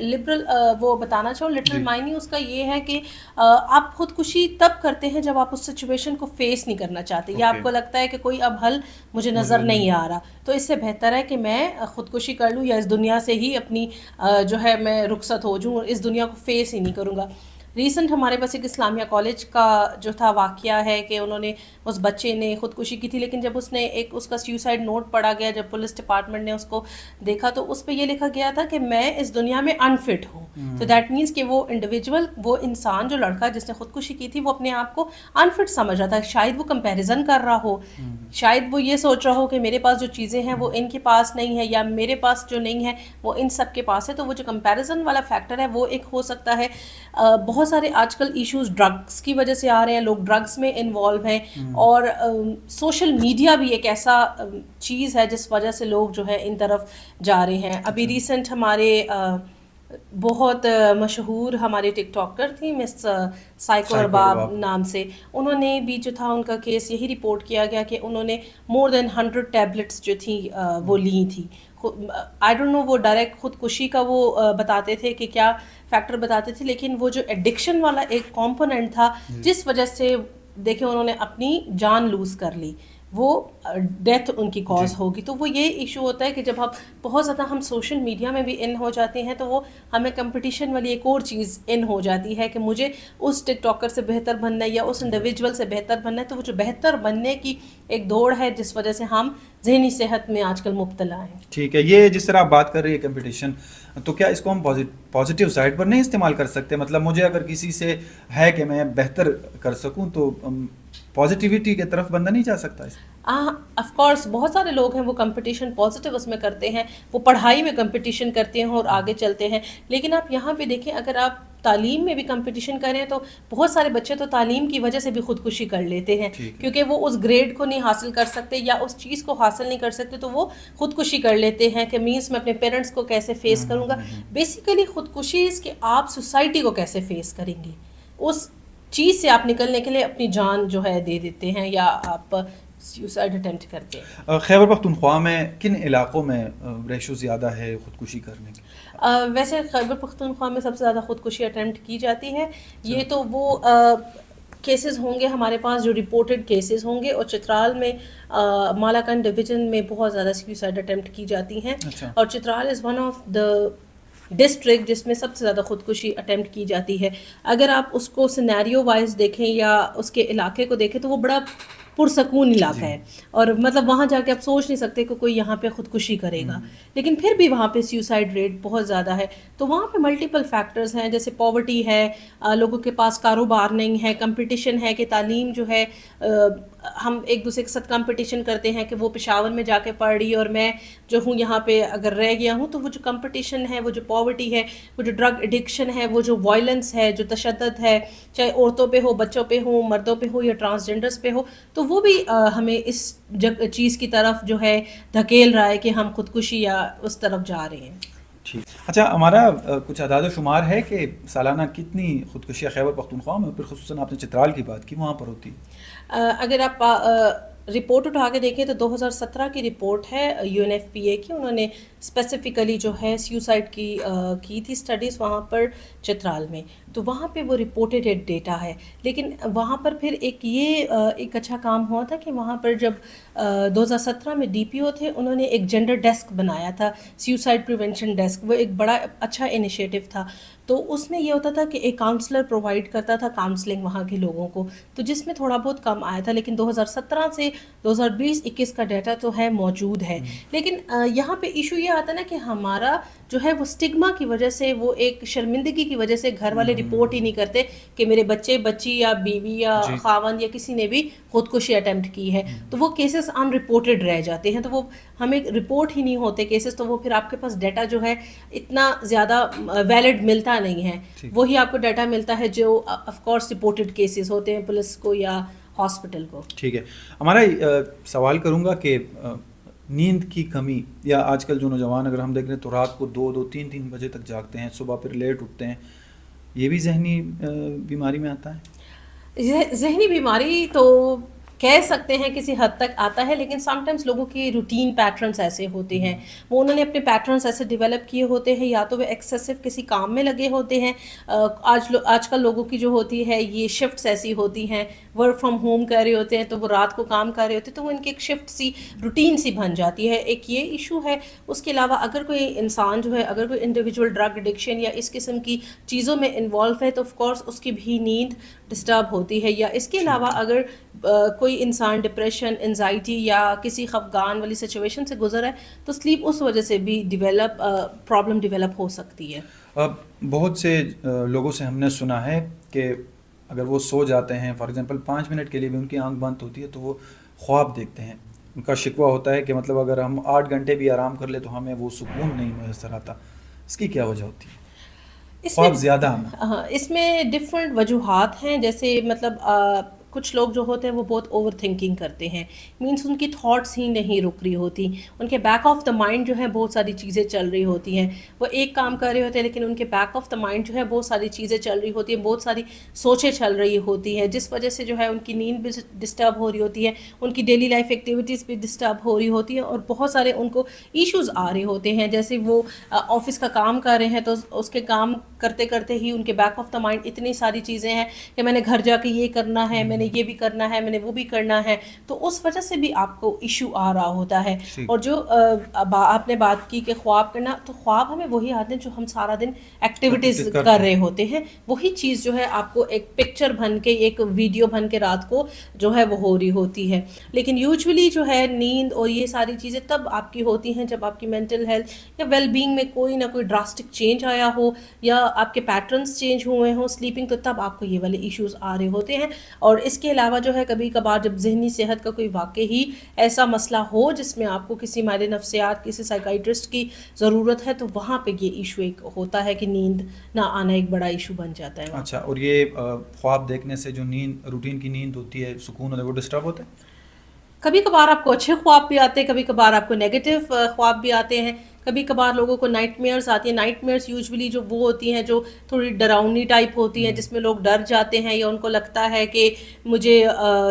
Liberal وہ بتانا چاہوں لٹل مائنی اس کا یہ ہے کہ آپ خودکشی تب کرتے ہیں جب آپ اس سچویشن کو فیس نہیں کرنا چاہتے یا آپ کو لگتا ہے کہ کوئی اب حل مجھے نظر نہیں آ رہا, تو اس سے بہتر ہے کہ میں خودکشی کر لوں یا اس دنیا سے ہی اپنی جو ہے میں رخصت ہو جوں اور اس دنیا کو فیس ہی نہیں کروں گا. ریسنٹ ہمارے پاس ایک اسلامیہ کالج کا جو تھا واقعہ ہے کہ انہوں نے اس بچے نے خودکشی کی تھی, لیکن جب اس نے ایک اس کا سیوسائڈ نوٹ پڑھا گیا, جب پولیس ڈپارٹمنٹ نے اس کو دیکھا تو اس پہ یہ لکھا گیا تھا کہ میں اس دنیا میں انفٹ ہوں. تو دیٹ مینس کہ وہ انڈیویجول, وہ انسان جو لڑکا جس نے خودکشی کی تھی وہ اپنے آپ کو انفٹ سمجھ رہا تھا. شاید وہ کمپیریزن کر رہا ہو, شاید وہ یہ سوچ رہا ہو کہ میرے پاس جو چیزیں ہیں وہ ان کے پاس نہیں ہے یا میرے پاس جو نہیں ہے وہ ان سب کے پاس ہے. تو وہ جو کمپیریزن والا فیکٹر ہے وہ ایک ہو سکتا ہے. بہت سارے آج کل ایشوز ڈرگس کی وجہ سے آ رہے ہیں, لوگ ڈرگس میں انوالو ہیں, اور سوشل میڈیا بھی ایک ایسا چیز ہے جس وجہ سے لوگ جو ہے ان طرف جا رہے ہیں. ابھی ریسنٹ ہمارے بہت مشہور ہمارے ٹک ٹاکر تھی مس سائیکو ارباب نام سے, انہوں نے بھی جو تھا ان کا کیس یہی رپورٹ کیا گیا کہ انہوں نے مور دین 100 ٹیبلٹس جو تھیں وہ لی تھی. آئی ڈونٹ نو وہ ڈائریکٹ خودکشی کا وہ بتاتے تھے کہ کیا فیکٹر بتاتے تھے, لیکن وہ جو ایڈکشن والا ایک کمپوننٹ تھا جس وجہ سے دیکھیں انہوں نے اپنی جان لوز کر لی, وہ ڈیتھ ان کی کاز ہوگی. تو وہ یہ ایشو ہوتا ہے کہ جب ہم بہت زیادہ ہم سوشل میڈیا میں بھی ان ہو جاتے ہیں تو وہ ہمیں کمپٹیشن والی ایک اور چیز ان ہو جاتی ہے کہ مجھے اس ٹک ٹاکر سے بہتر بننا ہے یا اس انڈیویجول سے بہتر بننا ہے. تو وہ جو بہتر بننے کی ایک دوڑ ہے جس وجہ سے ہم ذہنی صحت میں آج کل مبتلا ہیں. ٹھیک ہے, یہ جس طرح آپ بات کر رہی ہے کمپٹیشن, تو کیا اس کو ہم پازیٹیو سائڈ پر نہیں استعمال کر سکتے؟ مطلب مجھے اگر کسی سے ہے کہ میں بہتر کر سکوں تو پازیٹیوٹی کی طرف بندہ نہیں جا سکتا؟ آف کورس بہت سارے لوگ ہیں وہ کمپٹیشن پازیٹیو اس میں کرتے ہیں, وہ پڑھائی میں کمپٹیشن کرتے ہیں اور آگے چلتے ہیں. لیکن آپ یہاں پہ دیکھیں اگر آپ تعلیم میں بھی کمپٹیشن کریں تو بہت سارے بچے تو تعلیم کی وجہ سے بھی خودکشی کر لیتے ہیں کیونکہ وہ اس گریڈ کو نہیں حاصل کر سکتے یا اس چیز کو حاصل نہیں کر سکتے, تو وہ خودکشی کر لیتے ہیں کہ مینس میں اپنے پیرنٹس کو کیسے فیس کروں گا. بیسیکلی خودکشی اس کہ آپ سوسائٹی کو کیسے فیس کریں گے, اس چیز سے آپ نکلنے کے لیے اپنی جان جو ہے دے دیتے ہیں یا آپ سیوسائڈ اٹیمپٹ کرتے ہیں. خیبر پختونخوا میں کن علاقوں میں ریشو زیادہ ہے خودکشی کرنے کی؟ ویسے خیبر پختونخوا میں سب سے زیادہ خودکشی اٹیمپٹ کی جاتی ہے. یہ تو وہ کیسز ہوں گے ہمارے پاس جو رپورٹڈ کیسز ہوں گے, اور چترال میں مالاکنڈ ڈویژن میں بہت زیادہ سیوسائڈ اٹیمپٹ کی جاتی ہیں. اور Chitral is one of the district جس میں سب سے زیادہ خودکشی اٹیمپٹ کی جاتی ہے. اگر آپ اس کو سینیریو وائز دیکھیں یا اس کے علاقے کو دیکھیں تو وہ بڑا پرسکون علاقہ ہے, اور مطلب وہاں جا کے آپ سوچ نہیں سکتے کہ کوئی یہاں پہ خودکشی کرے گا, لیکن پھر بھی وہاں پہ سیوسائڈ ریٹ بہت زیادہ ہے. تو وہاں پہ ملٹیپل فیکٹرز ہیں, جیسے پاورٹی ہے, لوگوں کے پاس کاروبار نہیں ہے, کمپٹیشن ہے کہ تعلیم جو ہے ہم ایک دوسرے کے ساتھ کمپٹیشن کرتے ہیں کہ وہ پشاور میں جا کے پڑھ رہی اور میں جو ہوں یہاں پہ اگر رہ گیا ہوں. تو وہ جو کمپٹیشن ہے, وہ جو پاورٹی ہے, وہ جو ڈرگ ایڈکشن ہے, وہ جو وائلنس ہے, جو تشدد ہے, چاہے عورتوں پہ ہو, بچوں پہ ہو, مردوں پہ ہو یا ٹرانسجینڈرز پہ ہو, تو وہ بھی ہمیں اس چیز کی طرف جو ہے دھکیل رہا ہے کہ ہم خودکشی یا اس طرف جا رہے ہیں. ٹھیک. اچھا, ہمارا کچھ اعداد و شمار ہے کہ سالانہ کتنی خودکشیاں خیبر پختونخوا میں, پھر خصوصاً آپ نے چترال کی بات کی, وہاں پر ہوتی؟ اگر آپ رپورٹ اٹھا کے دیکھیں تو 2017 کی رپورٹ ہے UNFPA کی, انہوں نے اسپیسیفکلی جو ہے سیوسائڈ کی تھی اسٹڈیز وہاں پر چترال میں, تو وہاں پہ وہ رپورٹڈ ڈیٹا ہے. لیکن وہاں پر پھر ایک اچھا کام ہوا تھا کہ وہاں پر جب 2017 میں DPO تھے, انہوں نے ایک جینڈر ڈیسک بنایا تھا, سیوسائڈ پریونشن ڈیسک. وہ ایک بڑا اچھا انیشیٹو تھا. تو اس میں یہ ہوتا تھا کہ ایک کاؤنسلر پرووائڈ کرتا تھا کاؤنسلنگ وہاں کے لوگوں کو, تو جس میں تھوڑا بہت کم آیا تھا. لیکن 2017 سے 2020-21 کا ڈیٹا تو ہے موجود ہے. لیکن یہاں پہ ایشو یہ آتا ہے نا کہ ہمارا جو ہے وہ اسٹگما کی وجہ سے, وہ ایک شرمندگی کی وجہ سے گھر والے رپورٹ ہی نہیں کرتے کہ میرے بچے بچی یا بیوی یا خاوند یا کسی نے بھی خودکشی اٹیمپٹ کی ہے. تو وہ کیسز ان رپورٹڈ رہ جاتے ہیں, تو وہ ہمیں رپورٹ ہی نہیں ہوتے کیسز, تو وہ پھر آپ کے پاس ڈیٹا جو ہے اتنا زیادہ ویلڈ ملتا نہیں ہے. وہی آپ کو ڈیٹا ملتا ہے جو آف کورس رپورٹڈ کیسز ہوتے ہیں پولیس کو یا ہاسپٹل کو. ٹھیک ہے. ہمارا سوال کروں گا کہ نیند کی کمی, یا آج کل جو نوجوان اگر ہم دیکھ رہے ہیں تو رات کو 2-3 بجے تک جاگتے ہیں, صبح پھر لیٹ اٹھتے ہیں, یہ بھی ذہنی بیماری میں آتا ہے؟ ذہنی بیماری تو کہہ سکتے ہیں کسی حد تک آتا ہے، لیکن سم ٹائمس لوگوں کی روٹین پیٹرنس ایسے ہوتے ہیں، وہ انہوں نے اپنے پیٹرنس ایسے ڈیولپ کیے ہوتے ہیں، یا تو وہ ایکسیسو کسی کام میں لگے ہوتے ہیں. آج کل لوگوں کی جو ہوتی ہے یہ شفٹس ایسی ہوتی ہیں، ورک فرام ہوم کر رہے ہوتے ہیں تو وہ رات کو کام کر رہے ہوتے ہیں، تو وہ ان کی ایک شفٹ سی روٹین سی بن جاتی ہے. ایک یہ ایشو ہے. اس کے علاوہ اگر کوئی انسان جو ہے، اگر کوئی انڈیویجول ڈرگ ایڈکشن یا اس قسم کی چیزوں میں انوالو ہے تو آف کورس اس کی بھی نیند ڈسٹرب ہوتی ہے. یا اس کے علاوہ اگر کوئی انسان ڈپریشن، انزائٹی یا کسی خفگان والی سچویشن سے گزر ہے تو سلیپ اس وجہ سے بھی پرابلم ڈیولپ ہو سکتی ہے. بہت سے لوگوں سے ہم نے سنا ہے کہ اگر وہ سو جاتے ہیں فار ایگزامپل 5 منٹ کے لیے بھی ان کی آنکھ بند ہوتی ہے تو وہ خواب دیکھتے ہیں. ان کا شکوہ ہوتا ہے کہ مطلب اگر ہم 8 گھنٹے بھی آرام کر لیں تو ہمیں وہ سکون نہیں میسر آتا. اس کی کیا وجہ ہوتی ہے؟ خواب زیادہ آنا. ہاں، اس میں ڈفرینٹ وجوہات ہیں. جیسے مطلب کچھ لوگ جو ہوتے ہیں وہ بہت اوور تھنکنگ کرتے ہیں، مینس ان کی تھاٹس ہی نہیں رک رہی ہوتی، ان کے بیک آف دا مائنڈ جو ہے بہت ساری چیزیں چل رہی ہوتی ہیں. وہ ایک کام کر رہے ہوتے ہیں لیکن ان کے بیک آف دا مائنڈ جو ہے بہت ساری چیزیں چل رہی ہوتی ہیں، بہت ساری سوچیں چل رہی ہوتی ہیں، جس وجہ سے جو ہے ان کی نیند بھی ڈسٹرب ہو رہی ہوتی ہے، ان کی ڈیلی لائف ایکٹیویٹیز بھی ڈسٹرب ہو رہی ہوتی ہیں، اور بہت سارے ان کو ایشوز آ رہے ہوتے ہیں. جیسے وہ آفس کا کام کر رہے ہیں تو اس کے کام کرتے کرتے ہی ان کے بیک آف دا مائنڈ اتنی ساری چیزیں ہیں کہ میں نے گھر جا کے یہ کرنا ہے، میں نے یہ بھی کرنا ہے، میں نے وہ بھی کرنا ہے، تو اس وجہ سے بھی آپ کو ایشو آ رہا ہوتا ہے. اور جو آپ نے بات کی کہ خواب کرنا، تو خواب ہمیں وہی آتے ہیں جو ہم سارا دن ایکٹیویٹیز کر رہے ہوتے ہیں، وہی چیز جو ہے آپ کو ایک پکچر بن کے، ایک ویڈیو بن کے رات کو جو ہے وہ ہو رہی ہوتی ہے. لیکن یوزولی جو ہے نیند اور یہ ساری چیزیں تب آپ کی ہوتی ہیں جب آپ کی مینٹل ہیلتھ یا ویل بینگ میں کوئی نہ کوئی ڈراسٹک چینج آیا ہو، یا آپ کے پیٹرنس چینج ہوئے ہوں سلیپنگ، تو تب آپ کو یہ والے ایشوز آ رہے ہوتے ہیں. اور اس کے علاوہ جو ہے کبھی کبھار جب ذہنی صحت کا کوئی واقعی ایسا مسئلہ ہو جس میں آپ کو کسی ماہر نفسیات، کسی سائیکائٹرسٹ کی ضرورت ہے، تو وہاں پہ یہ ایشو ایک ہوتا ہے کہ نیند نہ آنا ایک بڑا ایشو بن جاتا ہے. اچھا، اور یہ خواب دیکھنے سے جو نیند، روٹین کی نیند ہوتی ہے، سکون ہوتا ہے، وہ ڈسٹرب ہوتا ہے؟ کبھی کبھار آپ کو اچھے خواب بھی آتے ہیں، کبھی کبھار آپ کو نیگیٹو خواب بھی آتے ہیں، کبھی کبھار لوگوں کو نائٹ میئرس آتی ہیں. نائٹ میئرس یوزولی جو وہ ہوتی ہیں جو تھوڑی ڈراؤنی ٹائپ ہوتی ہیں، جس میں لوگ ڈر جاتے ہیں یا ان کو لگتا ہے کہ مجھے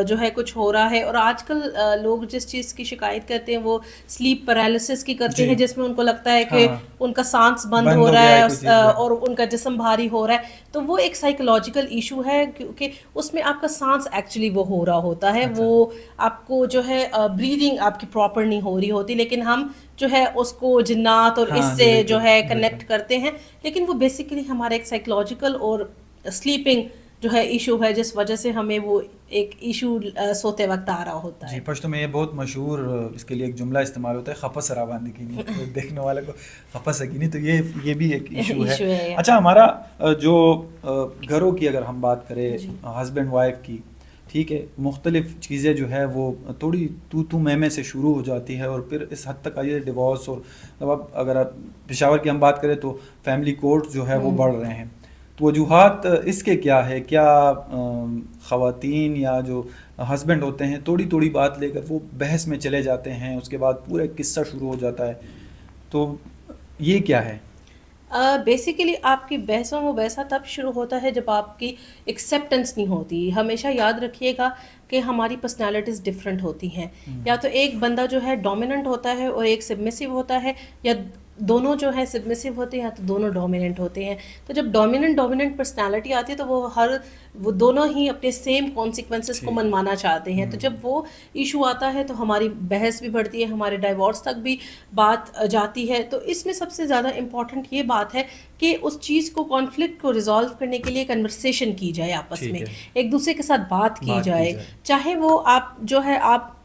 جو ہے کچھ ہو رہا ہے. اور آج کل لوگ جس چیز کی شکایت کرتے ہیں وہ سلیپ پیرالسس کی کرتے ہیں، جس میں ان کو لگتا ہے کہ ان کا سانس بند ہو رہا ہے اور ان کا جسم بھاری ہو رہا ہے. تو وہ ایک سائیکولوجیکل ایشو ہے، کیونکہ اس میں آپ کا سانس ایکچولی وہ ہو رہا ہوتا ہے، وہ آپ کو جو ہے بریدنگ آپ کی پراپر نہیں ہو رہی ہوتی، لیکن ہم جو ہے اس کو جنات اور اس سے جو ہے کنیکٹ کرتے ہیں. لیکن وہ بیسیکلی ہمارا ایک سائیکولوجیکل اور سلیپنگ جو ہے ایشو ہے، جس وجہ سے ہمیں وہ ایک ایشو سوتے وقت آ رہا ہوتا ہے. جی، پشتو میں یہ بہت مشہور اس کے لیے ایک جملہ استعمال ہوتا ہے، خپس راواندی کی نہیں، دیکھنے والے کو خپس ہے کی نہیں، تو یہ بھی ایک ایشو ہے. اچھا، ہمارا جو گھروں کی اگر ہم بات کریں، ہسبینڈ وائف کی، ٹھیک ہے، مختلف چیزیں جو ہے وہ تھوڑی تو میں سے شروع ہو جاتی ہے، اور پھر اس حد تک آئی ڈیورس. اور اب اگر آپ پشاور کی ہم بات کریں تو فیملی کورٹ جو ہے وہ بڑھ رہے ہیں. تو وجوہات اس کے کیا ہے؟ کیا خواتین یا جو ہسبینڈ ہوتے ہیں تھوڑی بات لے کر وہ بحث میں چلے جاتے ہیں، اس کے بعد پورا ایک قصہ شروع ہو جاتا ہے، تو یہ کیا ہے؟ بیسیکلی آپ کی بحثوں و بحثہ تب شروع ہوتا ہے جب آپ کی ایکسیپٹنس نہیں ہوتی. ہمیشہ یاد رکھیے گا کہ ہماری پرسنالٹیز ڈفرینٹ ہوتی ہیں. یا تو ایک بندہ جو ہے ڈومیننٹ ہوتا ہے اور ایک سبمسو ہوتا ہے، یا دونوں جو ہے سبمسو ہوتے ہیں یا تو دونوں ڈومیننٹ ہوتے ہیں. تو جب ڈومیننٹ پرسنالٹی آتی ہے تو وہ دونوں ہی اپنے سیم کانسیکوینسز کو منوانا چاہتے ہیں. تو جب وہ ایشو آتا ہے تو ہماری بحث بھی بڑھتی ہے، ہمارے ڈائیورس تک بھی بات جاتی ہے. تو اس میں سب سے زیادہ امپورٹنٹ یہ بات ہے کہ اس چیز کو، کانفلکٹ کو ریزالو کرنے کے لیے کنورسیشن کی جائے، آپس میں ایک دوسرے کے ساتھ بات کی جائے. چاہے وہ آپ جو ہے آپ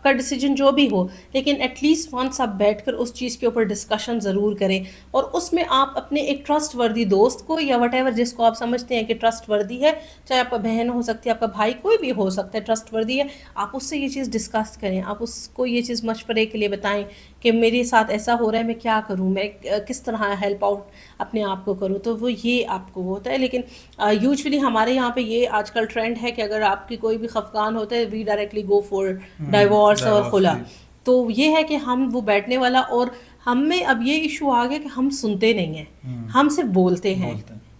کا ڈیسیجن جو بھی ہو، لیکن ایٹ لیسٹ ونس آپ بیٹھ کر اس چیز کے اوپر ڈسکشن ضرور کریں. اور اس میں آپ اپنے ایک ٹرسٹ وردی دوست کو، یا وٹ ایور جس کو آپ سمجھتے ہیں کہ ٹرسٹ وردی ہے، چاہے آپ کا بہن ہو سکتی ہے، آپ کا بھائی، کوئی بھی ہو سکتا ہے ٹرسٹ وردی ہے، آپ اس سے یہ چیز ڈسکس کریں. آپ اس کو یہ چیز مشورے کے لیے بتائیں کہ میرے ساتھ ایسا ہو رہا ہے، میں کیا کروں، میں کس طرح ہیلپ آؤٹ اپنے آپ کو کروں. تو وہ یہ آپ کو ہوتا ہے. لیکن یوزلی ہمارے یہاں پہ یہ آج کل ٹرینڈ ہے کہ اگر آپ کی کوئی بھی خفقان ہوتا ہے، we directly go for diverse اور خلا. تو یہ ہے کہ ہم وہ بیٹھنے والا، اور ہم میں اب یہ ایشو آ گیا کہ ہم سنتے نہیں ہیں، ہم صرف بولتے ہیں.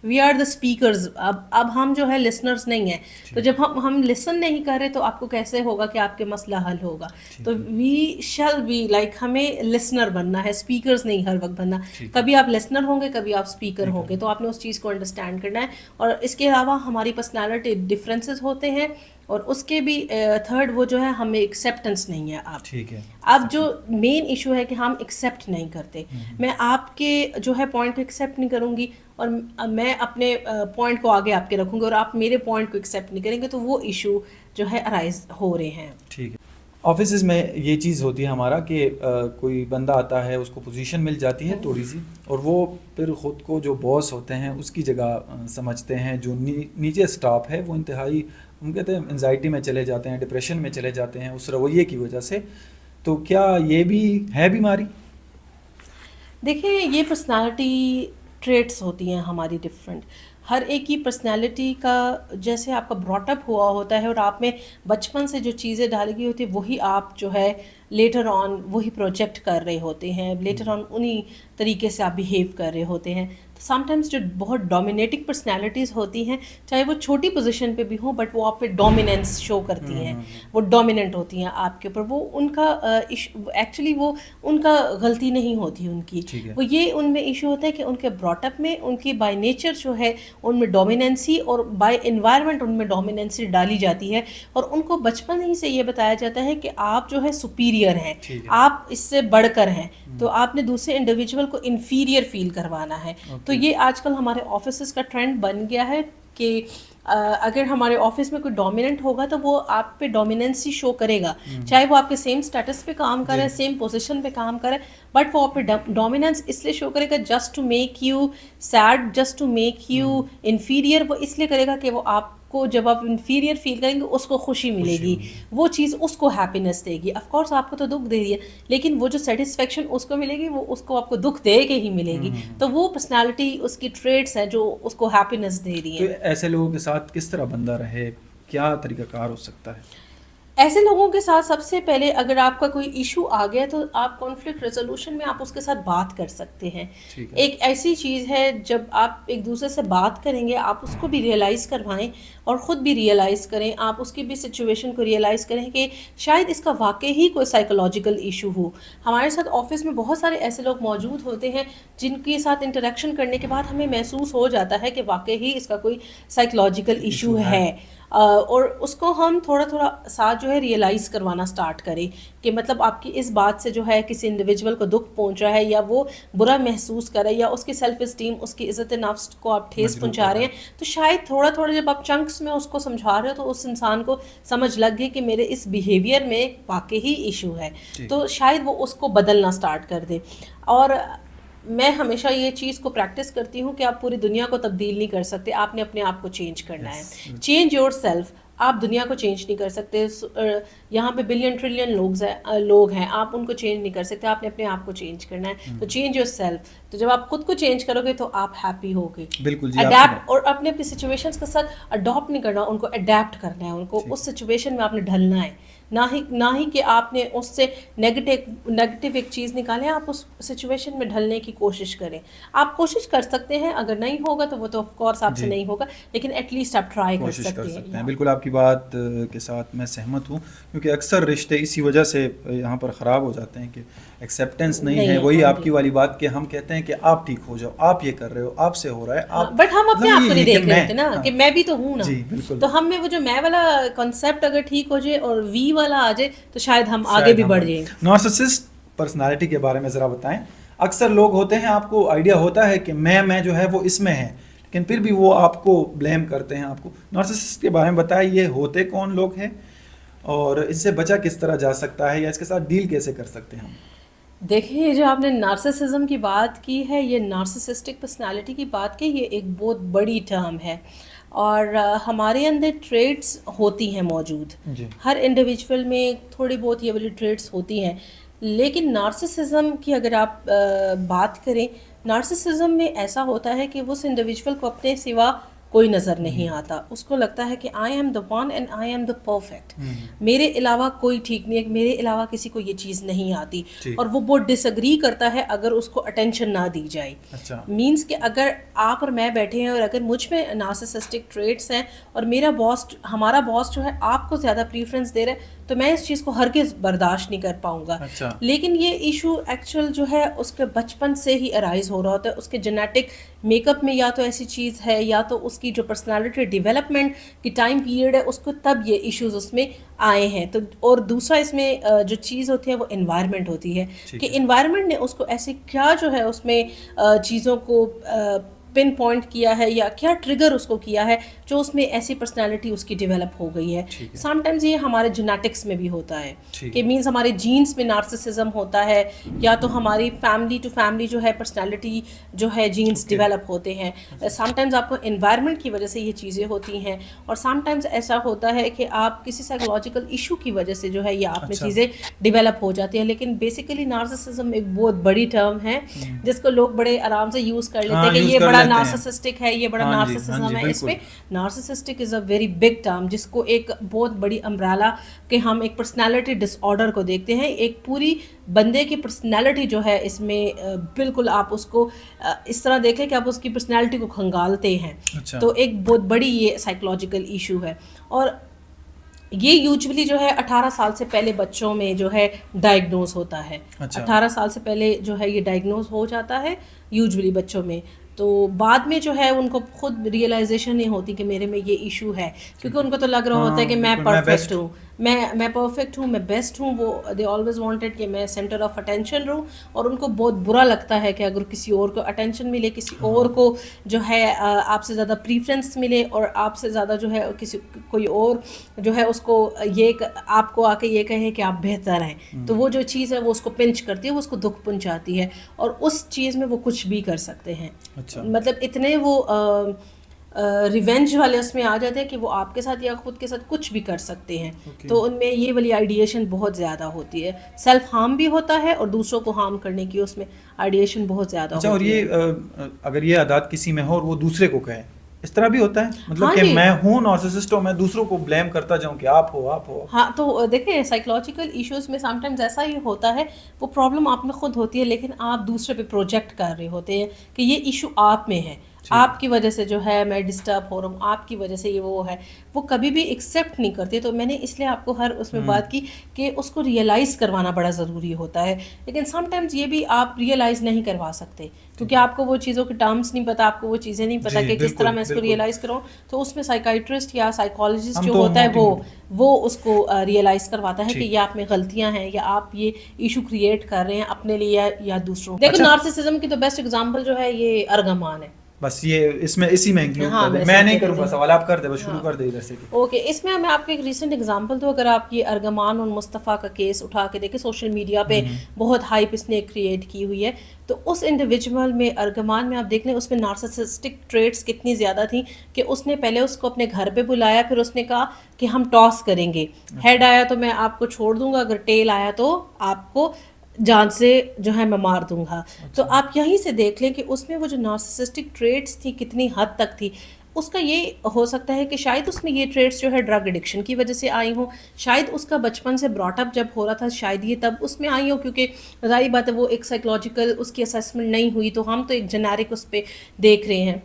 We are the speakers. اب ہم جو ہے لسنرز نہیں ہیں, تو جب ہم لسن نہیں کر رہے تو آپ کو کیسے ہوگا کہ آپ کے مسئلہ حل ہوگا. تو وی شیل بی لائک ہمیں لسنر بننا ہے, اسپیکرز نہیں ہر وقت بننا. کبھی آپ لسنر ہوں گے, کبھی آپ اسپیکر ہوں گے, تو آپ نے اس چیز کو انڈرسٹینڈ کرنا ہے. اور اس کے علاوہ ہماری پرسنالٹی ڈفرینسز ہوتے ہیں, اور اس کے بھی تھرڈ وہ جو ہے ہمیں ایکسیپٹنس نہیں ہے. آپ ٹھیک ہے, اب جو مین ایشو ہے کہ ہم ایکسیپٹ نہیں کرتے. میں آپ کے جو ہے پوائنٹ کو ایکسیپٹ نہیں کروں گی, اور میں اپنے پوائنٹ کو آگے آپ کے رکھوں گی, اور آپ میرے پوائنٹ کو ایکسیپٹ نہیں کریں گے, تو وہ ایشو جو ہے ارائز ہو رہے ہیں. ٹھیک ہے. آفیسز میں یہ چیز ہوتی ہے ہمارا کہ کوئی بندہ آتا ہے, اس کو پوزیشن مل جاتی ہے تھوڑی سی, اور وہ پھر خود کو جو باس ہوتے ہیں اس کی جگہ سمجھتے ہیں. جو نیچے اسٹاف ہے وہ انتہائی, ہم کہتے ہیں انزائٹی میں چلے جاتے ہیں, ڈپریشن میں چلے جاتے ہیں اس رویے کی وجہ سے. تو کیا یہ بھی ہے بیماری؟ دیکھیں, یہ پرسنالٹی ٹریٹس ہوتی ہیں ہماری ڈفرینٹ. ہر ایک کی پرسنالٹی کا جیسے آپ کا براٹ اپ ہوا ہوتا ہے, اور آپ میں بچپن سے جو چیزیں ڈالی گئی ہوتی ہیں وہی آپ جو ہے لیٹر آن وہی پروجیکٹ کر رہے ہوتے ہیں, لیٹر آن انہی طریقے سے آپ بیہیو کر رہے ہوتے ہیں. تو سم ٹائمز جو بہت ڈومینیٹنگ پرسنالٹیز ہوتی ہیں, چاہے وہ چھوٹی پوزیشن پہ بھی ہوں, بٹ وہ آپ پہ ڈومیننس شو کرتی ہیں, وہ ڈومیننٹ ہوتی ہیں آپ کے اوپر. وہ ان کا ایکچولی وہ ان کا غلطی نہیں ہوتی ان کی, وہ یہ ان میں ایشو ہوتا ہے کہ ان کے براٹ اپ میں ان کی بائی نیچر جو ہے ان میں ڈومیننسی, اور بائی انوائرمنٹ ان میں ڈومیننسی ڈالی جاتی ہے, اور ان کو بچپن ہی سے یہ بتایا جاتا ہے کہ آپ جو ہے سپیریئر ہیں, آپ اس سے بڑھ کر ہیں, تو آپ نے دوسرے انڈیویجول کو انفیریئر فیل کروانا ہے. تو یہ آج کل ہمارے آفیسز کا ٹرینڈ بن گیا ہے کہ اگر ہمارے آفس میں کوئی ڈومیننٹ ہوگا تو وہ آپ پہ ڈومیننسی شو کرے گا, چاہے وہ آپ کے سیم اسٹیٹس پہ کام کرے, سیم پوزیشن پہ کام کرے, بٹ وہ آپ پہ ڈومیننس اس لیے شو کرے گا just to make you sad, just to make you inferior. وہ اس لیے کرے گا کہ وہ آپ کو جب آپ انفیریئر فیل کریں گے اس کو خوشی ملے گی, وہ چیز اس کو ہیپینس دے گی. آف کورس آپ کو تو دکھ دے رہی ہے, لیکن وہ جو سیٹسفیکشن اس کو ملے گی وہ اس کو آپ کو دکھ دے کے ہی ملے گی. تو وہ پرسنالٹی اس کی ٹریٹس ہیں جو اس کو ہیپینس دے رہی ہیں. تو ایسے لوگوں کے ساتھ کس طرح بندہ رہے, کیا طریقہ کار ہو سکتا ہے؟ ایسے لوگوں کے ساتھ سب سے پہلے اگر آپ کا کوئی ایشو آ گیا تو آپ کانفلکٹ ریزولوشن میں آپ اس کے ساتھ بات کر سکتے ہیں. ایک ایسی چیز ہے جب آپ ایک دوسرے سے بات کریں گے, آپ اس کو بھی ریئلائز کروائیں اور خود بھی ریئلائز کریں, آپ اس کی بھی سچویشن کو ریئلائز کریں کہ شاید اس کا واقعی ہی کوئی سائیکولوجیکل ایشو ہو. ہمارے ساتھ آفس میں بہت سارے ایسے لوگ موجود ہوتے ہیں جن کے ساتھ انٹریکشن کرنے کے بعد ہمیں محسوس ہو جاتا ہے کہ واقعی ہی اس کا کوئی سائیکولوجیکل ایشو ہے, اور اس کو ہم تھوڑا تھوڑا ساتھ جو ہے ریئلائز کروانا سٹارٹ کریں کہ مطلب آپ کی اس بات سے جو ہے کسی انڈیویجول کو دکھ پہنچ رہا ہے, یا وہ برا محسوس کر رہا ہے, یا اس کی سیلف اسٹیم, اس کی عزت نفس کو آپ ٹھیس پہنچا رہے ہیں. تو شاید تھوڑا تھوڑا جب آپ چنکس میں اس کو سمجھا رہے ہو تو اس انسان کو سمجھ لگ گئی کہ میرے اس بیہیویئر میں واقعی ہی ایشو ہے, تو شاید وہ اس کو بدلنا سٹارٹ کر دے. اور میں ہمیشہ یہ چیز کو پریکٹس کرتی ہوں کہ آپ پوری دنیا کو تبدیل نہیں کر سکتے, آپ نے اپنے آپ کو چینج کرنا ہے. Change your self. آپ دنیا کو چینج نہیں کر سکتے, یہاں پہ بلین ٹریلین لوگ ہیں, آپ ان کو چینج نہیں کر سکتے, آپ نے اپنے آپ کو چینج کرنا ہے. تو چینج یور سیلف. تو جب آپ خود کو چینج کرو گے تو آپ ہیپی ہوگے. بالکل جی. اڈیپٹ, اور اپنے اپنی سچویشنس کے ساتھ اڈاپٹ نہیں کرنا, ان کو اڈیپٹ کرنا ہے, ان کو اس سچویشن میں آپ نے ڈھلنا ہے, نہ ہی کہ آپ نے اس سے نیگیٹو ایک چیز نکالیں, آپ اس سچویشن میں ڈھلنے کی کوشش کریں. آپ کوشش کر سکتے ہیں, اگر نہیں ہوگا تو وہ تو آف کورس آپ سے نہیں ہوگا, لیکن ایٹ لیسٹ آپ ٹرائی کر سکتے ہیں. بالکل آپ کی بات کے ساتھ میں سہمت ہوں, کیونکہ اکثر رشتے اسی وجہ سے یہاں پر خراب ہو جاتے ہیں کہ ایکسیپٹنس نہیں ہے. وہی آپ کی والی بات کہ ہم کہتے ہیں کہ آپ ٹھیک ہو جاؤ, آپ یہ کر رہے ہو, آپ سے ہو رہا ہے, بٹ ہم اپنے آپ کو نہیں دیکھ رہے ہوتے نا کہ میں بھی تو ہوں نا. جی بالکل. تو ہم میں وہ جو میں والا کنسیپٹ اگر ٹھیک ہو جائے اور وی والا آ جائے تو شاید ہم آگے بھی بڑھ جائیں. نارسسسٹ پرسنالٹی کے بارے میں ذرا بتائیں. اکثر لوگ ہوتے ہیں, آپ کو آئیڈیا ہوتا ہے کہ میں جو ہے وہ اس میں ہے, لیکن پھر بھی وہ آپ کو بلیم کرتے ہیں. آپ کو نارسسسٹ کے بارے میں بتائیں, یہ ہوتے کون لوگ ہیں اور اس سے بچا کس طرح جا سکتا ہے, یا اس کے ساتھ ڈیل کیسے کر سکتے ہیں ہم؟ دیکھیں, یہ جو آپ نے نارسسزم کی بات کی ہے, یہ نارسسسٹک پرسنالٹی کی بات کی, یہ ایک بہت بڑی ٹرم ہے, اور ہمارے اندر ٹریٹس ہوتی ہیں موجود. ہر انڈیویجول میں تھوڑی بہت یہ والی ٹریٹس ہوتی ہیں, لیکن نارسسزم کی اگر آپ بات کریں, نارسسزم میں ایسا ہوتا ہے کہ اس انڈیویجول کو اپنے سوا کوئی نظر نہیں آتا. اس کو لگتا ہے کہ I am the one and I am the perfect, میرے علاوہ کوئی ٹھیک نہیں ہے, میرے علاوہ کسی کو یہ چیز نہیں آتی, اور وہ بہت ڈس ایگری کرتا ہے اگر اس کو اٹینشن نہ دی جائے. مینس کہ اگر آپ اور میں بیٹھے ہیں اور اگر مجھ میں نارسسسٹک ٹریٹس ہیں اور میرا باس, ہمارا باس جو ہے آپ کو زیادہ پریفرنس دے رہا ہے, تو میں اس چیز کو ہرگز برداشت نہیں کر پاؤں گا. لیکن یہ ایشو ایکچوئل جو ہے اس کے بچپن سے ہی ارائز ہو رہا ہوتا ہے. اس کے جینیٹک میک اپ میں یا تو ایسی چیز ہے, یا تو اس کی جو پرسنالٹی ڈیولپمنٹ کی ٹائم پیریڈ ہے اس کو تب یہ ایشوز اس میں آئے ہیں. تو اور دوسرا اس میں جو چیز ہوتی ہے وہ انوائرمنٹ ہوتی ہے, کہ انوائرمنٹ نے اس کو ایسے کیا جو ہے اس میں چیزوں کو پن پوائنٹ کیا ہے, یا کیا ٹریگر اس کو کیا ہے جو اس میں ایسی پرسنالٹی اس کی ڈیولپ ہو گئی ہے. سم ٹائمز یہ ہمارے جینیٹکس میں بھی ہوتا ہے, کہ مینس ہمارے جینس میں نارسسزم ہوتا ہے, یا تو ہماری فیملی ٹو فیملی جو ہے پرسنالٹی جو ہے جینس ڈیولپ ہوتے ہیں. سم ٹائمز آپ کو انوائرمنٹ کی وجہ سے یہ چیزیں ہوتی ہیں, اور سم ٹائمز ایسا ہوتا ہے کہ آپ کسی سائیکولوجیکل ایشو کی وجہ سے جو ہے یہ آپ میں چیزیں ڈیولپ ہو جاتی ہیں. لیکن بیسیکلی نارسسزم ایک بہت بڑی ٹرم ہے جس کو لوگ بڑے آرام سے یوز کر لیتے ہیں, کہ یہ بڑا نارسسسٹک ہے, یہ بڑا نارسسزم ہے. اس میں نارسسسٹک از اے ویری بگ ٹرم جس کو ایک بہت بڑی امبریلا کہ ہم ایک پرسنالٹی ڈس آرڈر کو دیکھتے ہیں. ایک پوری بندے کی پرسنالٹی جو ہے اس میں بالکل آپ اس کو اس طرح دیکھ لیں کہ آپ اس کی پرسنالٹی کو کھنگالتے ہیں. تو ایک بہت بڑی یہ سائیکولوجیکل ایشو ہے, اور یہ یوزلی جو ہے 18 سال سے پہلے بچوں میں جو ہے ڈائگنوز ہوتا ہے. 18 سال سے پہلے جو ہے یہ ڈائگنوز ہو جاتا ہے یوزلی بچوں میں. تو بعد میں جو ہے ان کو خود ریئلائزیشن نہیں ہوتی کہ میرے میں یہ ایشو ہے, کیونکہ ان کو تو لگ رہا ہوتا ہے کہ میں پرفیکٹ ہوں, میں پرفیکٹ ہوں, میں بیسٹ ہوں. وہ دے آلویز وانٹیڈ کہ میں سینٹر آف اٹینشن رہوں, اور ان کو بہت برا لگتا ہے کہ اگر کسی اور کو اٹینشن ملے, کسی اور کو جو ہے آپ سے زیادہ پریفرنس ملے, اور آپ سے زیادہ جو ہے کسی کوئی اور جو ہے اس کو یہ آپ کو آ کے یہ کہے کہ آپ بہتر ہیں, تو وہ جو چیز ہے وہ اس کو پنچ کرتی ہے, وہ اس کو دکھ پہنچاتی ہے, اور اس چیز میں وہ کچھ بھی کر سکتے ہیں. مطلب اتنے وہ ریونج والے اس میں آ جاتے ہیں کہ وہ آپ کے ساتھ یا خود کے ساتھ کچھ بھی کر سکتے ہیں. تو ان میں یہ والی آئیڈیشن بہت زیادہ ہوتی ہے. سیلف ہارم بھی ہوتا ہے, اور دوسروں کو ہارم کرنے کی اس میں آئیڈیشن بہت زیادہ ہوتی ہے. اور یہ اگر یہ عادات کسی میں ہو اور وہ دوسرے کو کہے, اس طرح بھی ہوتا ہے, مطلب کہ میں ہوں نارسسسٹ, میں دوسروں کو بلیم کرتا جاؤں کہ آپ ہو. ہاں, تو دیکھیں سائیکولوجیکل ایشوز میں سم ٹائمز ایسا ہی ہوتا ہے, وہ پرابلم آپ میں خود ہوتی ہے لیکن آپ دوسرے پہ پروجیکٹ کر رہے ہوتے ہیں کہ یہ ایشو آپ میں ہے, آپ کی وجہ سے جو ہے میں ڈسٹرب ہو رہا ہوں, آپ کی وجہ سے یہ وہ ہے. وہ کبھی بھی ایکسیپٹ نہیں کرتے. تو میں نے اس لیے آپ کو ہر اس میں بات کی کہ اس کو ریئلائز کروانا بڑا ضروری ہوتا ہے. لیکن سم ٹائمز یہ بھی آپ ریئلائز نہیں کروا سکتے, کیونکہ آپ کو وہ چیزوں کے ٹرمز نہیں پتہ, آپ کو وہ چیزیں نہیں پتہ کہ کس طرح میں اس کو ریئلائز کروں. تو اس میں سائیکائٹرسٹ یا سائیکالوجسٹ جو ہوتا ہے وہ اس کو ریئلائز کرواتا ہے کہ یہ آپ میں غلطیاں ہیں, یا آپ یہ ایشو کریٹ کر رہے ہیں اپنے لیے یا دوسروں. دیکھو نارسسزم کی تو بیسٹ ایگزامپل جو ہے یہ ارغمان ہے. بس یہ اس میں اسی میں انکلوڈ کر دیں, میں نہیں کروں گا سوال, آپ کر دیں, بس شروع کر دیں ادھر سے. اوکے, اس میں آپ کو ایک ریسنٹ ایگزامپل دوں. اگر آپ یہ ارغمان اور مصطفیٰ کا کیس اٹھا کے دیکھیں, سوشل میڈیا پہ بہت ہائپ اس نے کریٹ کی ہوئی ہے. تو اس انڈیویجول میں ارغمان میں آپ دیکھ لیں اس میں نارسسسٹک ٹریٹس کتنی زیادہ تھیں کہ اس نے پہلے اس کو اپنے گھر پہ بلایا, پھر اس نے کہا کہ ہم ٹاس کریں گے, ہیڈ آیا تو میں آپ کو چھوڑ دوں گا, اگر ٹیل آیا تو آپ کو جان سے جو ہے میں مار دوں گا. تو آپ یہیں سے دیکھ لیں کہ اس میں وہ جو نارسسسٹک ٹریٹس تھی کتنی حد تک تھی. اس کا یہ ہو سکتا ہے کہ شاید اس میں یہ ٹریٹس جو ہے ڈرگ ایڈکشن کی وجہ سے آئی ہوں, شاید اس کا بچپن سے براٹ اپ جب ہو رہا تھا شاید یہ تب اس میں آئی ہوں, کیونکہ ظاہر بات ہے وہ ایک سائیکولوجیکل اس کی اسیسمنٹ نہیں ہوئی, تو ہم تو ایک جنیرک اس پہ دیکھ رہے ہیں.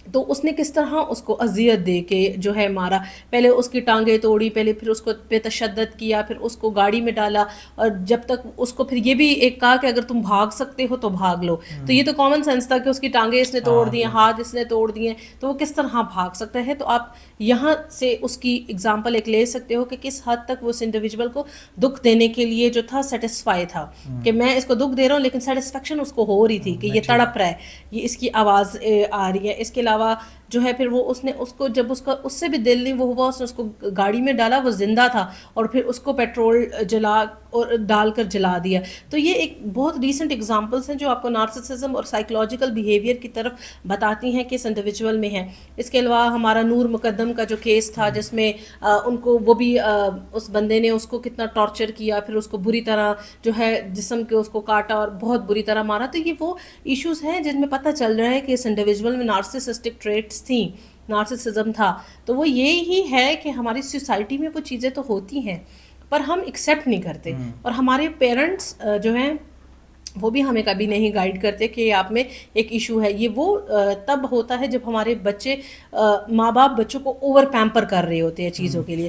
تو اس نے کس طرح اس کو اذیت دے کے جو ہے مارا, پہلے اس کی ٹانگیں توڑی, پھر اس کو پہ تشدد کیا, پھر اس کو گاڑی میں ڈالا, اور جب تک اس کو پھر یہ بھی ایک کہا کہ اگر تم بھاگ سکتے ہو تو بھاگ لو. تو یہ تو کامن سینس تھا کہ اس کی ٹانگیں اس نے توڑ دی ہیں, ہاتھ اس نے توڑ دیے, تو وہ کس طرح بھاگ سکتا ہے. تو آپ یہاں سے اس کی اگزامپل ایک لے سکتے ہو کہ کس حد تک وہ اس انڈیویجول کو دکھ دینے کے لیے جو تھا سیٹسفائی تھا, کہ میں اس کو دکھ دے رہا ہوں لیکن سیٹسفیکشن اس کو ہو رہی تھی کہ یہ تڑپ رہا ہے, یہ اس کی آواز آ رہی ہے. اس کے علاوہ جو ہے پھر وہ اس نے اس کو جب اس کا اس سے بھی دل نہیں وہ ہوا, اس نے اس کو گاڑی میں ڈالا, وہ زندہ تھا, اور پھر اس کو پیٹرول ڈال کر جلا دیا. تو یہ ایک بہت ریسنٹ ایگزامپلس ہیں جو آپ کو نارسسزم اور سائیکولوجیکل بیہیویئر کی طرف بتاتی ہیں کہ اس انڈیویجول میں ہے. اس کے علاوہ ہمارا نور مقدم کا جو کیس تھا جس میں ان کو وہ بھی اس بندے نے اس کو کتنا ٹارچر کیا, پھر اس کو بری طرح جو ہے جسم کے اس کو کاٹا اور بہت بری طرح مارا. تو یہ وہ ایشوز ہیں جن میں پتہ چل رہا ہے کہ اس انڈیویجول میں نارسسسٹک ٹریٹس تھیں. نارسسزم تھا. تو وہ یہی ہے کہ ہماری سوسائٹی میں وہ چیزیں تو ہوتی ہیں پر ہم ایکسیپٹ نہیں کرتے, اور ہمارے پیرنٹس جو ہیں وہ بھی ہمیں کبھی نہیں گائیڈ کرتے کہ آپ میں ایک ایشو ہے. یہ وہ تب ہوتا ہے جب ہمارے بچے, ماں باپ بچوں کو اوور پیمپر کر رہے ہوتے ہیں چیزوں کے لیے,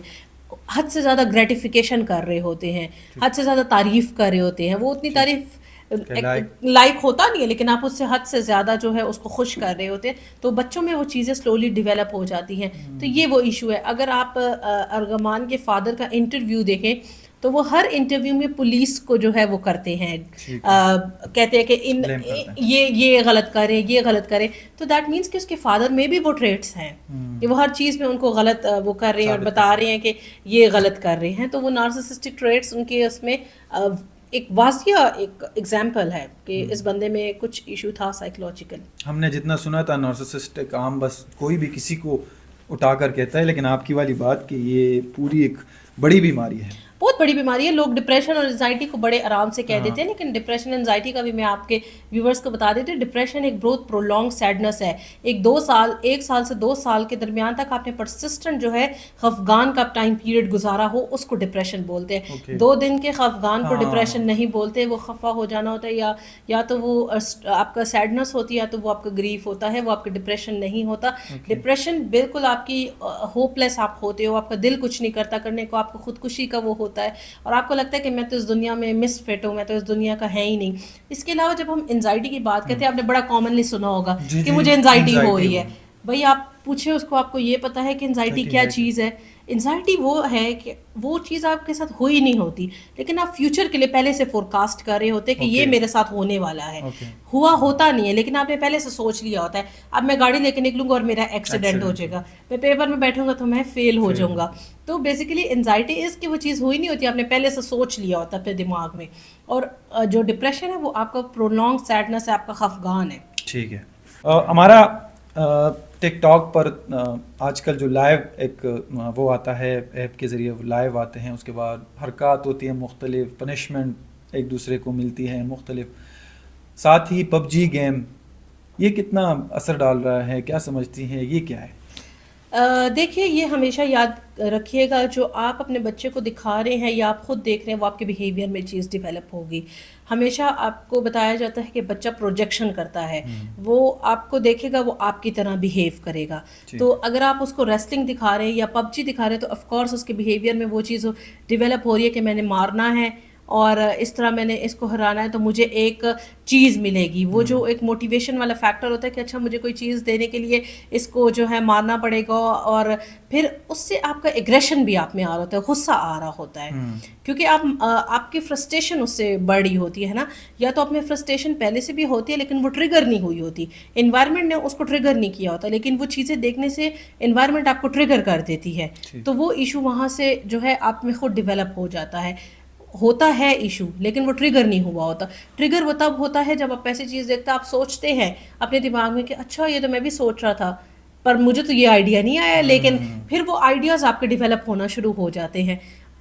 حد سے زیادہ گریٹیفیکیشن کر رہے ہوتے ہیں, حد سے زیادہ تعریف کر رہے ہوتے ہیں. وہ اتنی تعریف لائک ہوتا نہیں ہے لیکن آپ اس سے حد سے زیادہ جو ہے اس کو خوش کر رہے ہوتے ہیں, تو بچوں میں وہ چیزیں سلولی ڈیولپ ہو جاتی ہیں. تو یہ وہ ایشو ہے. اگر آپ ارغمان کے فادر کا انٹرویو دیکھیں تو وہ ہر انٹرویو میں پولیس کو جو ہے وہ کرتے ہیں, کہتے ہیں کہ یہ غلط کریں, یہ غلط کریں. تو دیٹ مینس کہ اس کے فادر میں بھی وہ ٹریٹس ہیں کہ وہ ہر چیز میں ان کو غلط وہ کر رہے ہیں اور بتا رہے ہیں کہ یہ غلط کر رہے ہیں. تو وہ نارسسسٹک ٹریٹس ان کے اس میں ایک واضح ایک ایگزامپل ہے کہ اس بندے میں کچھ ایشو تھا سائیکولوجیکل. ہم نے جتنا سنا تھا نارسسسٹک عام بس کوئی بھی کسی کو اٹھا کر کہتا ہے, لیکن آپ کی والی بات کہ یہ پوری ایک بڑی بیماری ہے, بہت بڑی بیماری ہے. لوگ ڈپریشن اور انزائٹی کو بڑے آرام سے کہہ دیتے ہیں, لیکن ڈپریشن انزائٹی کا بھی میں آپ کے ویورز کو بتا دیتی ہوں. ڈپریشن ایک بہت پرولونگ سیڈنس ہے. ایک سال سے 2 سال کے درمیان تک آپ نے پرسسٹنٹ جو ہے خفگان کا ٹائم پیریڈ گزارا ہو, اس کو ڈپریشن بولتے ہیں. 2 دن کے خفگان کو ڈپریشن نہیں بولتے. وہ خفا ہو جانا ہوتا ہے, یا تو وہ آپ کا سیڈنس ہوتی ہے, یا تو وہ آپ کا گریف ہوتا ہے, وہ آپ کا ڈپریشن نہیں ہوتا. ڈپریشن بالکل آپ کی ہوپ لیس آپ ہوتے ہو, آپ کا دل کچھ نہیں کرتا کرنے کو, آپ کو خودکشی کا وہ ہوتا ہے اور آپ کو لگتا ہے کہ میں تو اس دنیا میں مس فٹ ہوں, میں تو اس دنیا کا ہے ہی نہیں. اس کے علاوہ جب ہم انزائٹی کی بات کرتے ہیں, آپ نے بڑا کامنلی سنا ہوگا کہ مجھے انزائٹی ہو رہی ہے. بھائی آپ پوچھے اس کو, آپ کو یہ پتا ہے کہ انزائٹی کیا چیز ہے؟ انزائٹی وہ ہے کہ وہ چیز آپ کے ساتھ ہوئی نہیں ہوتی, لیکن آپ فیوچر کے لیے پہلے سے فور کاسٹ کر رہے ہوتے کہ یہ میرے ساتھ ہونے والا ہے. ہوا ہوتا نہیں ہے لیکن آپ نے پہلے سے سوچ لیا ہوتا ہے, اب میں گاڑی لے کے نکلوں گا اور میرا ایکسیڈنٹ ہو جائے گا, میں پیپر میں بیٹھوں گا تو میں فیل ہو جاؤں گا. تو بیسیکلی انزائٹی اس کی وہ چیز ہوئی نہیں ہوتی, آپ نے پہلے سے سوچ لیا ہوتا اپنے دماغ میں. اور جو ڈپریشن ہے وہ آپ کا پرولونگ سیڈنس ہے, آپ کا خفگان ہے. ٹھیک ہے. ہمارا ٹک ٹاک پر آج کل جو لائیو ایک وہ آتا ہے, ایپ کے ذریعے وہ لائیو آتے ہیں, اس کے بعد حرکات ہوتی ہیں مختلف, پنشمنٹ ایک دوسرے کو ملتی ہیں مختلف, ساتھ ہی پب جی گیم, یہ کتنا اثر ڈال رہا ہے, کیا سمجھتی ہیں یہ کیا ہے؟ دیکھیے یہ ہمیشہ یاد رکھیے گا, جو آپ اپنے بچے کو دکھا رہے ہیں یا آپ خود دیکھ رہے ہیں وہ آپ کے بیہیویئر میں چیز ڈیولپ ہوگی. ہمیشہ آپ کو بتایا جاتا ہے کہ بچہ پروجیکشن کرتا ہے, وہ آپ کو دیکھے گا وہ آپ کی طرح بیہیو کرے گا. تو اگر آپ اس کو ریسلنگ دکھا رہے ہیں یا پب جی دکھا رہے ہیں تو آف کورس اس کے بیہیویئر میں وہ چیز ڈیولپ ہو رہی ہے کہ میں نے مارنا ہے اور اس طرح میں نے اس کو ہرانا ہے تو مجھے ایک چیز ملے گی. وہ جو ایک موٹیویشن والا فیکٹر ہوتا ہے کہ اچھا مجھے کوئی چیز دینے کے لیے اس کو جو ہے مارنا پڑے گا, اور پھر اس سے آپ کا ایگریشن بھی آپ میں آ رہا ہوتا ہے, غصہ آ رہا ہوتا ہے, کیونکہ آپ کی فرسٹریشن اس سے بڑی ہوتی ہے نا. یا تو آپ میں فرسٹریشن پہلے سے بھی ہوتی ہے لیکن وہ ٹریگر نہیں ہوئی ہوتی, انوائرمنٹ نے اس کو ٹریگر نہیں کیا ہوتا, لیکن وہ چیزیں دیکھنے سے انوائرمنٹ آپ کو ٹریگر کر دیتی ہے. تو وہ ایشو وہاں سے جو ہے آپ میں خود ڈیولپ ہو جاتا ہے. ہوتا ہے ایشو لیکن وہ ٹریگر نہیں ہوا ہوتا. ٹریگر وہ تب ہوتا ہے جب آپ ایسی چیز دیکھتے آپ سوچتے ہیں اپنے دماغ میں کہ اچھا یہ تو میں بھی سوچ رہا تھا پر مجھے تو یہ آئیڈیا نہیں آیا, لیکن پھر وہ آئیڈیاز آپ کے ڈیولپ ہونا شروع ہو جاتے ہیں.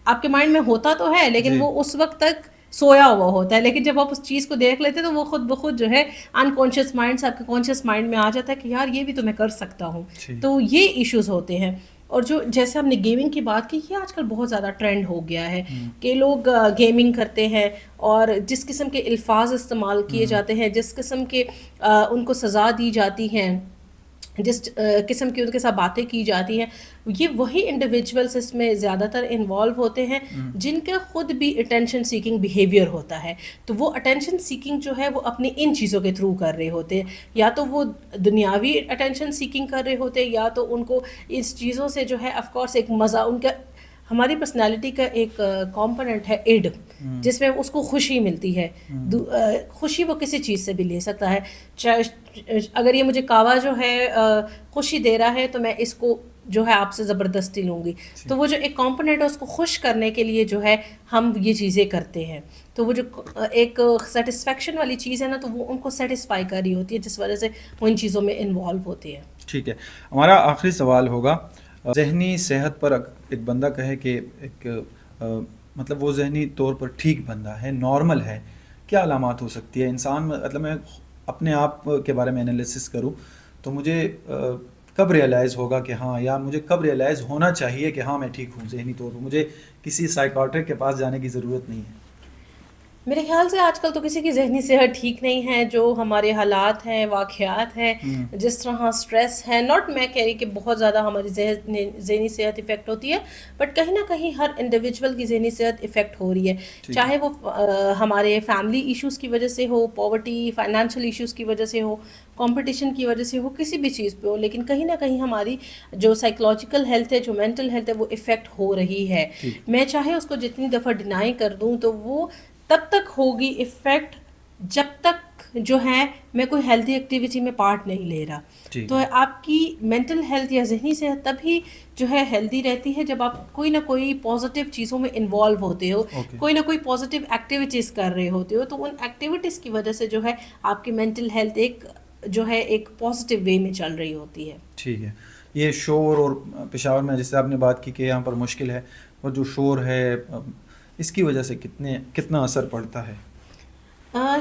آپ کے مائنڈ میں ہوتا تو ہے لیکن وہ اس وقت تک سویا ہوا ہوتا ہے, لیکن جب آپ اس چیز کو دیکھ لیتے تو وہ خود بخود جو ہے انکانشیس مائنڈ سے آپ کے کانشیس مائنڈ میں آ جاتا ہے کہ یار یہ بھی تو میں کر سکتا ہوں. تو یہ ایشوز ہوتے ہیں. اور جو جیسے ہم نے گیمنگ کی بات کی, یہ آج کل بہت زیادہ ٹرینڈ ہو گیا ہے کہ لوگ گیمنگ کرتے ہیں اور جس قسم کے الفاظ استعمال کیے جاتے ہیں, جس قسم کے ان کو سزا دی جاتی ہیں, جس قسم کی ان کے ساتھ باتیں کی جاتی ہیں, یہ وہی انڈیویجولس اس میں زیادہ تر انوالو ہوتے ہیں جن کا خود بھی اٹینشن سیکنگ بیہیویئر ہوتا ہے. تو وہ اٹینشن سیکنگ جو ہے وہ اپنی ان چیزوں کے تھرو کر رہے ہوتے ہیں, یا تو وہ دنیاوی اٹینشن سیکنگ کر رہے ہوتے ہیں, یا تو ان کو اس چیزوں سے جو ہے آف کورس ایک مزہ, ان کا ہماری پرسنالٹی کا ایک کمپوننٹ ہے ایڈ, جس میں اس کو خوشی ملتی ہے. خوشی وہ کسی چیز سے بھی لے سکتا ہے, اگر یہ مجھے کعوہ جو ہے خوشی دے رہا ہے تو میں اس کو جو ہے آپ سے زبردستی لوں گی. تو وہ جو ایک کمپوننٹ ہے اس کو خوش کرنے کے لیے جو ہے ہم یہ چیزیں کرتے ہیں. تو وہ جو ایک سیٹسفیکشن والی چیز ہے نا, تو وہ ان کو سیٹسفائی کر رہی ہوتی ہے, جس وجہ سے وہ ان چیزوں میں انوالو ہوتے ہیں. ٹھیک ہے, ہمارا آخری سوال ہوگا, ذہنی صحت پر ایک بندہ کہے کہ ایک مطلب وہ ذہنی طور پر ٹھیک بندہ ہے, نارمل ہے, کیا علامات ہو سکتی ہے انسان؟ مطلب میں اپنے آپ کے بارے میں انالیسس کروں تو مجھے کب ریئلائز ہوگا کہ ہاں، یا مجھے کب ریئلائز ہونا چاہیے کہ ہاں میں ٹھیک ہوں ذہنی طور پر، مجھے کسی سائیکاٹرسٹ کے پاس جانے کی ضرورت نہیں ہے؟ میرے خیال سے آج کل تو کسی کی ذہنی صحت ٹھیک نہیں ہے. جو ہمارے حالات ہیں، واقعات ہیں، جس طرح اسٹریس ہے، ناٹ میں کہہ رہی کہ بہت زیادہ ہماری ذہنی صحت افیکٹ ہوتی ہے، بٹ کہیں نہ کہیں ہر انڈیویجول کی ذہنی صحت افیکٹ ہو رہی ہے، چاہے وہ ہمارے فیملی ایشوز کی وجہ سے ہو، پاورٹی، فائنینشیل ایشوز کی وجہ سے ہو، کمپٹیشن کی وجہ سے ہو، کسی بھی چیز پہ ہو، لیکن کہیں نہ کہیں ہماری جو سائیکولوجیکل ہیلتھ ہے، جو مینٹل ہیلتھ ہے، وہ افیکٹ ہو رہی ہے. میں چاہے اس کو جتنی دفعہ ڈینائی کر دوں تو وہ تب تک ہوگی افیکٹ جب تک جو ہے میں کوئی ہیلتھی ایکٹیویٹی میں پارٹ نہیں لے رہا. تو آپ کی مینٹل ہیلتھ یا ذہنی صحت تبھی جو ہے ہیلدی رہتی ہے جب آپ کوئی نہ کوئی پازیٹیو چیزوں میں انوالو ہوتے ہو، کوئی نہ کوئی پازیٹیو ایکٹیویٹیز کر رہے ہوتے ہو، تو ان ایکٹیویٹیز کی وجہ سے جو ہے آپ کی مینٹل ہیلتھ جو ہے ایک پازیٹیو وے میں چل رہی ہوتی ہے. ٹھیک ہے. یہ شور اور پشاور میں جیسے آپ نے بات کی کہ یہاں پر مشکل ہے، اور جو شور ہے اس کی وجہ سے کتنا اثر پڑتا ہے؟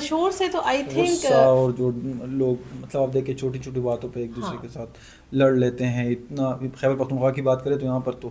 شور سے تو آئی تھنک غصہ، اور جو لوگ مطلب آپ دیکھیں چھوٹی چھوٹی باتوں پہ ایک دوسرے کے ساتھ لڑ لیتے ہیں. اتنا خیبر پختونخوا کی بات کریں تو یہاں پر تو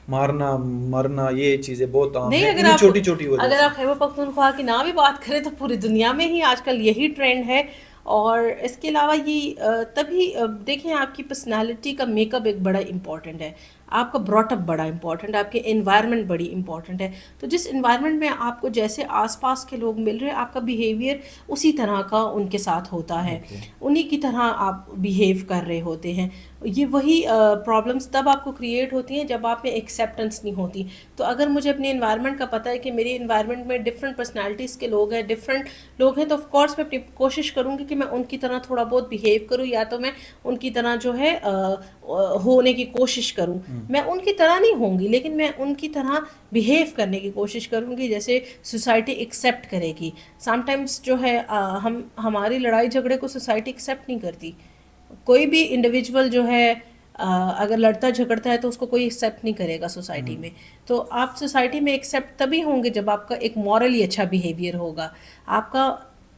مارنا مرنا یہ چیزیں بہت عام ہیں انہیں چھوٹی چھوٹی وجہ سے. اگر آپ خیبر پختونخوا کی نہ بھی بات کریں تو پوری دنیا میں ہی آج کل یہی ٹرینڈ ہے. اور اس کے علاوہ یہ تبھی دیکھیں آپ کی پرسنالٹی کا میک اپ ایک بڑا امپورٹنٹ ہے، آپ کا براٹ اپ بڑا امپورٹنٹ ہے، آپ کے انوائرمنٹ بڑی امپورٹنٹ ہے. تو جس انوائرمنٹ میں آپ کو جیسے آس پاس کے لوگ مل رہے ہیں، آپ کا بیہیویئر اسی طرح کا ان کے ساتھ ہوتا ہے، انہی کی طرح آپ بیہیو کر رہے ہوتے ہیں. یہ وہی پرابلمس تب آپ کو کریٹ ہوتی ہیں جب آپ میں ایکسیپٹنس نہیں ہوتی. تو اگر مجھے اپنے انوائرمنٹ کا پتہ ہے کہ میری انوائرمنٹ میں ڈفرینٹ پرسنالٹیز کے لوگ ہیں، ڈفرینٹ لوگ ہیں، تو آف کورس میں اپنی کوشش کروں گی کہ میں ان کی طرح تھوڑا بہت بیہیو کروں، یا تو میں ان کی طرح جو ہے ہونے کی کوشش کروں. میں ان کی طرح نہیں ہوں گی، لیکن میں ان کی طرح بیہیو کرنے کی کوشش کروں گی جیسے سوسائٹی ایکسیپٹ کرے گی. سم ٹائمس جو ہے ہماری لڑائی جھگڑے کو سوسائٹی ایکسیپٹ نہیں کرتی. کوئی بھی انڈیویجول جو ہے اگر لڑتا جھگڑتا ہے تو اس کو کوئی ایکسیپٹ نہیں کرے گا سوسائٹی میں. تو آپ سوسائٹی میں ایکسیپٹ تبھی ہوں گے جب آپ کا ایک مورلی اچھا بیہیویئر ہوگا، آپ کا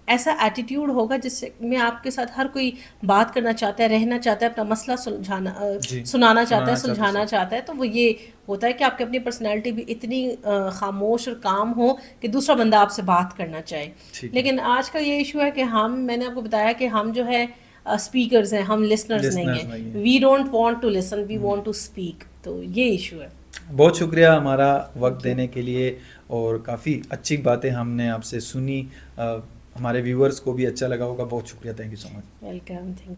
ایسا ایٹیٹیوڈ ہوگا جس میں آپ کے ساتھ ہر کوئی بات کرنا چاہتا ہے، رہنا چاہتا ہے، اپنا مسئلہ سنانا چاہتا ہے، سلجھانا چاہتا ہے. تو وہ یہ ہوتا ہے کہ آپ کی اپنی پرسنالٹی بھی اتنی خاموش اور کام ہو کہ دوسرا بندہ آپ سے بات کرنا چاہے. لیکن آج کل یہ ایشو ہے کہ میں نے آپ کو بتایا کہ ہم جو ہے اسپیکرز ہیں، ہم لسنرز نہیں ہیں. We don't want to listen, we want to speak. تو یہ ایشو ہے. بہت شکریہ ہمارا وقت دینے کے لیے، اور کافی اچھی باتیں ہم نے آپ سے سنی، ہمارے ویورز کو بھی اچھا لگا ہوگا. بہت شکریہ. Thank you so much. Welcome. Thank you.